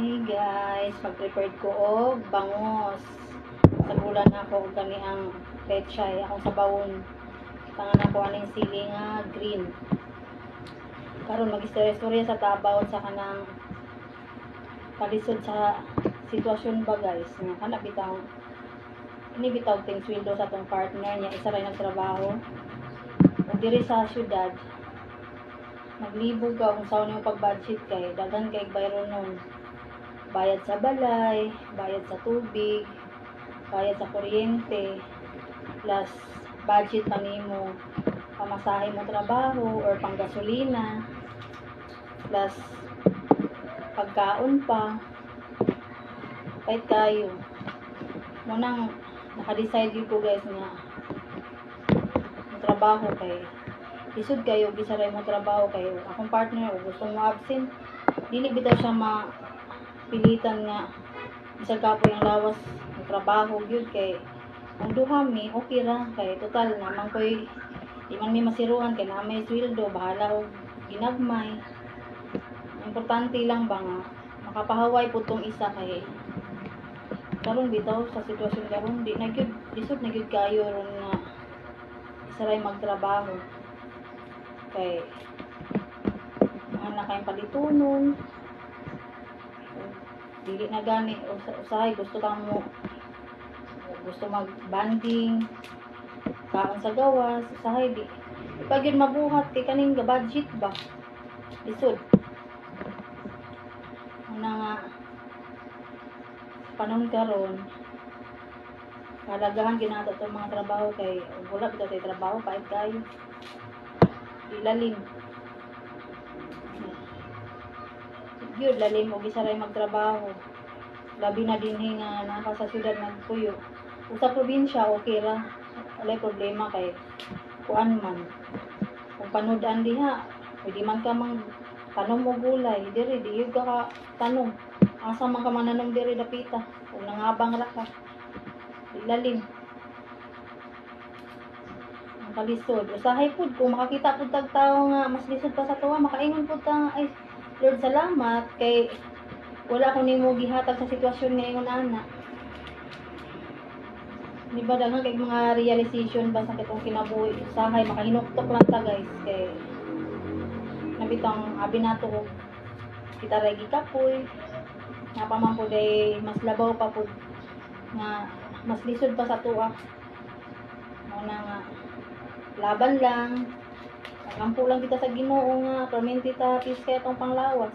Hey guys, mag-prepared ko og bangos. Sagulan ako og kani ang pechay akong sabawon. Tangan ako aning sili nga green. Karon mag-istorya sa tabaw sa kanang palisod sa sitwasyon ba guys. Nga kana bitaw ini bitaw ting sweldo sa tong partner niya, isa ray nagtrabaho. Ug diri sa syudad maglibog ka kung saan yung pag-budget kay daghan kay bayro nun. Bayad sa balay, bayad sa tubig, bayad sa kuryente, plus budget pa nimo pamasahe mo trabaho or panggasolina, plus pagkaon pa. Kahit kayo munang naka-decide ko guys nga trabaho kay isud kayo bisaray mo trabaho kayo akong partner o gusto mo absent dili bitaw siya pilitan nga bisag kapoy ang lawas ng trabaho gyud kay ang duha mi okay ra kay total naman koy di man mi masiruan kay na may sweldo bahala og ginagmay. Importante lang ba nga makapahaway pud tong isa kay karon bitaw sa sitwasyon karon di na gyud lisod na gyud kayo ron nga isa ray magtrabaho kay anak kayong palitunon dili na gani usahay gusto mag-banding kaon sa gawas usahay di pag yun mabuhat kay kaning budget ba lisod una nga panahon karon kalagahan ginato itong mga trabaho kay wala bitaw tay trabaho pait kayo ilalim yun lalim o gisaray magtrabaho labi na din nga naka sa syudad nagpuyo o sa probinsya okay ra walay problema kay kuan man kung panudan diha pwede man ka mang tanom o gulay diri di yun ka tanong asa man ka mananom diri dapita kung nangabang ra ka ilalim ang kalisod usahay pud kung makakita pud tag tawo nga mas lisod pa sa tuwa makaingon pud ta ay Lord salamat kay wala ko nimo gihatag sa sitwasyon nga ingon ana. Di ba daghan kay mga realization ba sa katong kinabuhi usahay makahinuktok lang ta guys kay nabitang abi nato og kita ray gikapoy napaman pud ay mas labaw pa pud nga mas lisod pa sa tuwa. Mo na nga laban lang. Nagampo lang kita sa Ginoo nga permente ta peace kay atong panglawas.